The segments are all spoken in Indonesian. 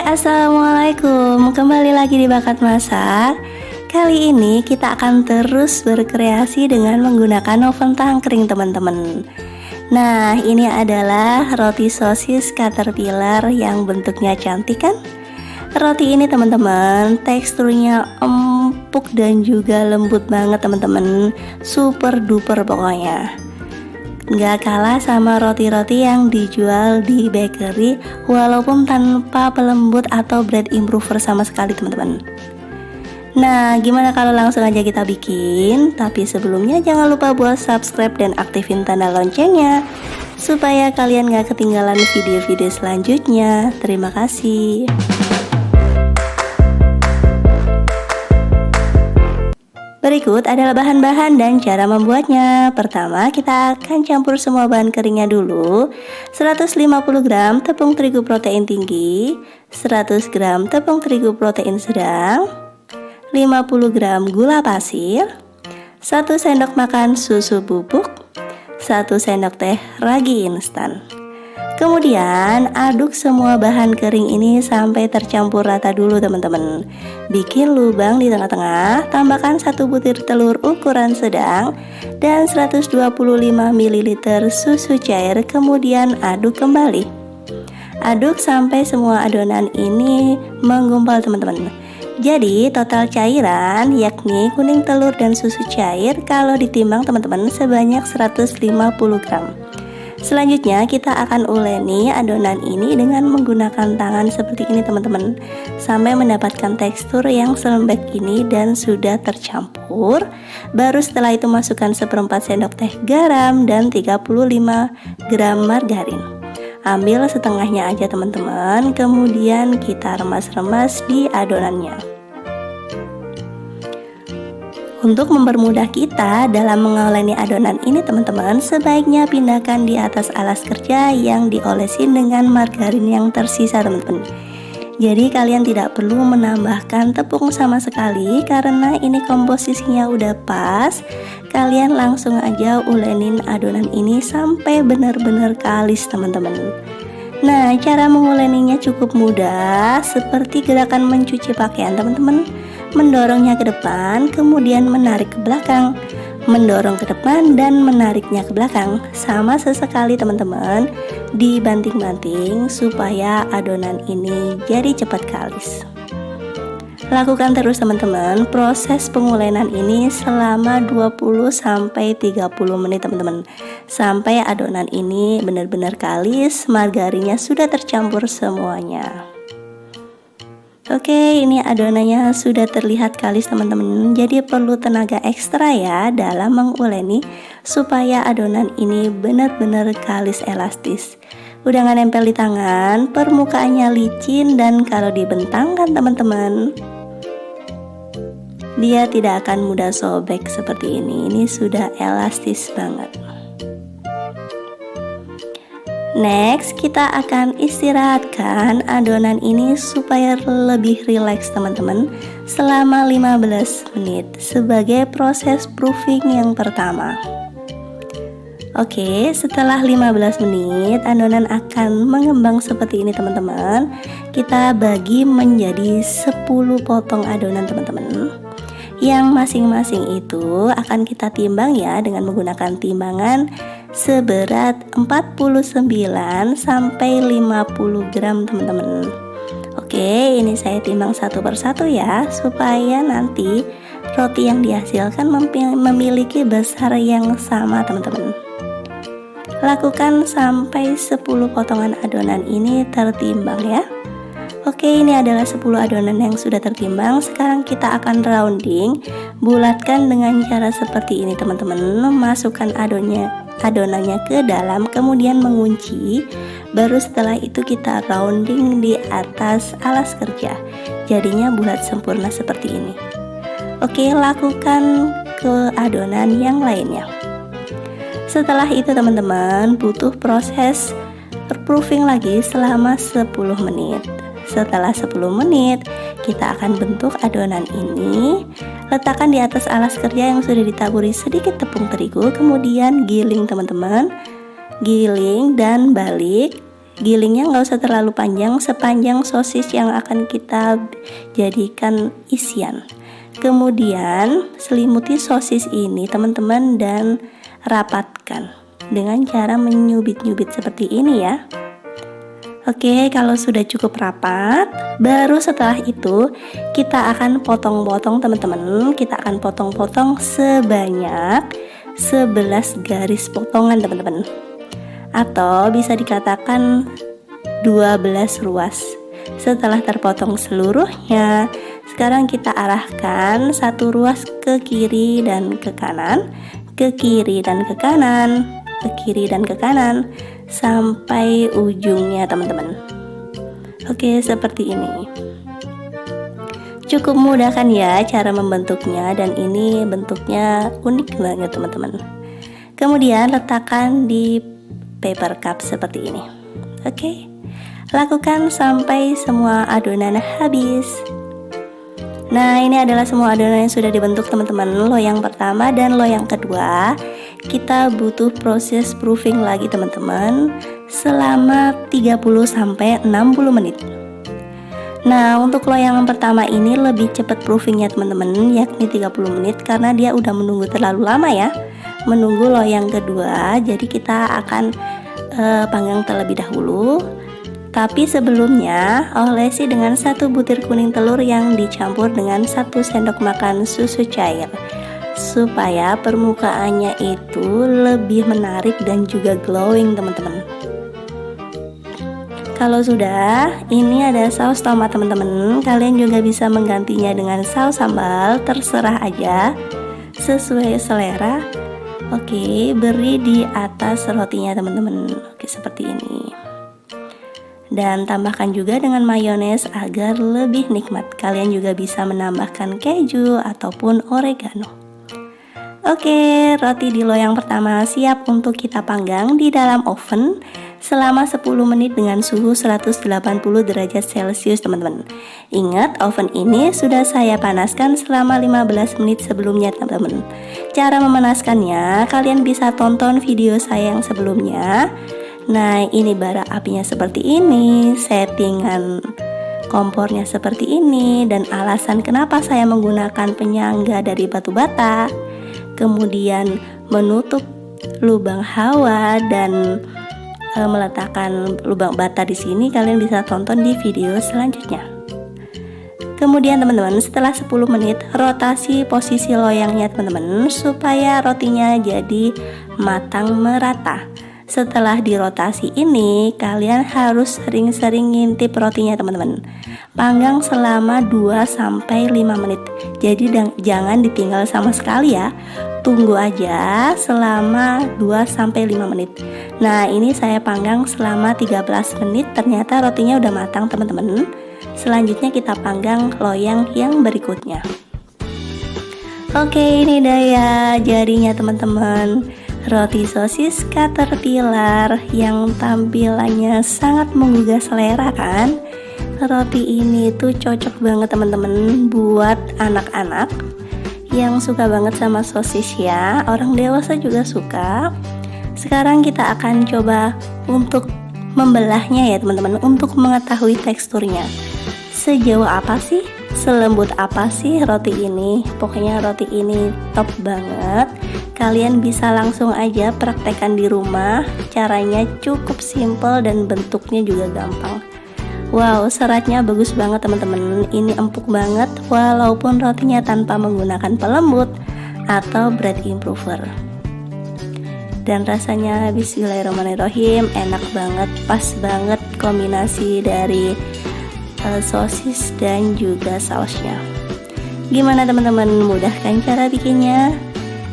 Assalamualaikum, kembali lagi di Bakat Masak. Kali ini kita akan terus berkreasi dengan menggunakan oven tangkring teman-teman. Nah, ini adalah roti sosis caterpillar yang bentuknya cantik kan? Roti ini teman-teman, teksturnya empuk dan juga lembut banget teman-teman. Super duper pokoknya. Nggak kalah sama roti-roti yang dijual di bakery, walaupun tanpa pelembut atau bread improver sama sekali teman-teman. Nah, gimana kalau langsung aja kita bikin? Tapi sebelumnya jangan lupa buat subscribe dan aktifin tanda loncengnya, supaya kalian nggak ketinggalan video-video selanjutnya. Terima kasih. Berikut adalah bahan-bahan dan cara membuatnya. Pertama, kita akan campur semua bahan keringnya dulu. 150 gram tepung terigu protein tinggi, 100 gram tepung terigu protein sedang, 50 gram gula pasir, 1 sendok makan susu bubuk, 1 sendok teh ragi instan. Kemudian aduk semua bahan kering ini sampai tercampur rata dulu teman-teman. Bikin lubang di tengah-tengah, tambahkan 1 butir telur ukuran sedang dan 125 ml susu cair, kemudian aduk kembali. Aduk sampai semua adonan ini menggumpal teman-teman. Jadi total cairan yakni kuning telur dan susu cair kalau ditimbang teman-teman sebanyak 150 gram. Selanjutnya kita akan uleni adonan ini dengan menggunakan tangan seperti ini teman-teman, sampai mendapatkan tekstur yang selembek ini dan sudah tercampur. Baru setelah itu masukkan 1/4 sendok teh garam dan 35 gram margarin. Ambil setengahnya aja teman-teman, kemudian kita remas-remas di adonannya. Untuk mempermudah kita dalam mengoleni adonan ini teman-teman, sebaiknya pindahkan di atas alas kerja yang diolesin dengan margarin yang tersisa teman-teman. Jadi kalian tidak perlu menambahkan tepung sama sekali karena ini komposisinya udah pas. Kalian langsung aja ulenin adonan ini sampai benar-benar kalis teman-teman. Nah, cara menguleninya cukup mudah, seperti gerakan mencuci pakaian teman-teman. Mendorongnya ke depan, kemudian menarik ke belakang, mendorong ke depan dan menariknya ke belakang. Sama sesekali teman-teman, dibanting-banting supaya adonan ini jadi cepat kalis. Lakukan terus teman-teman proses pengulenan ini selama 20-30 menit teman-teman, sampai adonan ini benar-benar kalis, margarinnya sudah tercampur semuanya. Oke, ini adonannya sudah terlihat kalis teman-teman. Jadi perlu tenaga ekstra ya dalam menguleni supaya adonan ini benar-benar kalis elastis. Udah gak nempel di tangan, permukaannya licin dan kalau dibentangkan teman-teman, dia tidak akan mudah sobek seperti ini. Ini sudah elastis banget. Next, kita akan istirahatkan adonan ini supaya lebih rileks teman-teman selama 15 menit sebagai proses proofing yang pertama. Oke, setelah 15 menit adonan akan mengembang seperti ini teman-teman. Kita bagi menjadi 10 potong adonan teman-teman. Yang masing-masing itu akan kita timbang ya dengan menggunakan timbangan seberat 49 sampai 50 gram teman-teman. Oke, ini saya timbang satu persatu ya, supaya nanti roti yang dihasilkan memiliki besar yang sama teman-teman. Lakukan sampai 10 potongan adonan ini tertimbang ya. Oke, ini adalah 10 adonan yang sudah tertimbang. Sekarang kita akan rounding. Bulatkan dengan cara seperti ini teman-teman. Masukkan adonannya ke dalam, kemudian mengunci. Baru setelah itu kita rounding di atas alas kerja. Jadinya bulat sempurna seperti ini. Oke, lakukan ke adonan yang lainnya. Setelah itu teman-teman, butuh proses proofing lagi selama 10 menit. Setelah 10 menit, kita akan bentuk adonan ini. Letakkan di atas alas kerja yang sudah ditaburi sedikit tepung terigu, kemudian giling teman-teman. Giling dan balik Gilingnya nggak usah terlalu panjang, sepanjang sosis yang akan kita jadikan isian. Kemudian selimuti sosis ini teman-teman dan rapatkan dengan cara menyubit-nyubit seperti ini ya. Oke, kalau sudah cukup rapat, baru setelah itu kita akan potong-potong teman-teman. Kita akan potong-potong sebanyak 11 garis potongan teman-teman. Atau bisa dikatakan 12 ruas. Setelah terpotong seluruhnya, sekarang kita arahkan satu ruas ke kiri dan ke kanan, ke kiri dan ke kanan, ke kiri dan ke kanan, sampai ujungnya teman-teman. Oke, seperti ini. Cukup mudah kan ya cara membentuknya, dan ini bentuknya unik banget teman-teman. Kemudian letakkan di paper cup seperti ini. Oke, lakukan sampai semua adonan habis. Nah, ini adalah semua adonan yang sudah dibentuk teman-teman. Loyang pertama dan loyang kedua kita butuh proses proofing lagi teman-teman selama 30-60 menit. Nah, untuk loyang pertama ini lebih cepat proofingnya teman-teman, yakni 30 menit, karena dia udah menunggu terlalu lama ya, menunggu loyang kedua. Jadi kita akan panggang terlebih dahulu. Tapi sebelumnya olesi dengan 1 butir kuning telur yang dicampur dengan 1 sendok makan susu cair, supaya permukaannya itu lebih menarik dan juga glowing teman-teman. Kalau sudah, ini ada saus tomat teman-teman. Kalian juga bisa menggantinya dengan saus sambal, terserah aja, sesuai selera. Oke, beri di atas rotinya teman-teman. Oke, seperti ini. Dan tambahkan juga dengan mayones agar lebih nikmat. Kalian juga bisa menambahkan keju ataupun oregano. Oke, roti di loyang pertama siap untuk kita panggang di dalam oven selama 10 menit dengan suhu 180 derajat Celcius teman-teman. Ingat, oven ini sudah saya panaskan selama 15 menit sebelumnya teman-teman. Cara memanaskannya kalian bisa tonton video saya yang sebelumnya. Nah, ini bara apinya seperti ini, settingan kompornya seperti ini, dan alasan kenapa saya menggunakan penyangga dari batu bata, kemudian menutup lubang hawa dan meletakkan lubang bata di sini, kalian bisa tonton di video selanjutnya. Kemudian teman-teman, setelah 10 menit rotasi posisi loyangnya teman-teman supaya rotinya jadi matang merata. Setelah dirotasi ini, kalian harus sering-sering ngintip rotinya teman-teman. Panggang selama 2-5 menit. Jadi jangan ditinggal sama sekali ya. Tunggu aja selama 2-5 menit. Nah, ini saya panggang selama 13 menit. Ternyata rotinya udah matang teman-teman. Selanjutnya kita panggang loyang yang berikutnya. Oke, ini dia ya jadinya teman-teman. Roti sosis Caterpillar yang tampilannya sangat menggugah selera kan. Roti ini tuh cocok banget teman-teman buat anak-anak yang suka banget sama sosis ya. Orang dewasa juga suka. Sekarang kita akan coba untuk membelahnya ya teman-teman, untuk mengetahui teksturnya. Sejauh apa sih, selembut apa sih roti ini? Pokoknya roti ini top banget. Kalian bisa langsung aja praktekkan di rumah. Caranya cukup simple dan bentuknya juga gampang. Wow, seratnya bagus banget teman-teman. Ini empuk banget walaupun rotinya tanpa menggunakan pelembut atau bread improver. Dan rasanya bismillahirrahmanirrahim, enak banget, pas banget kombinasi dari sosis dan juga sausnya. Gimana teman-teman, mudah kan cara bikinnya?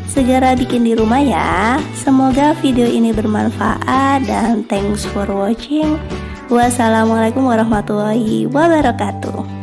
Segera bikin di rumah ya. Semoga video ini bermanfaat dan thanks for watching. Wassalamualaikum warahmatullahi wabarakatuh.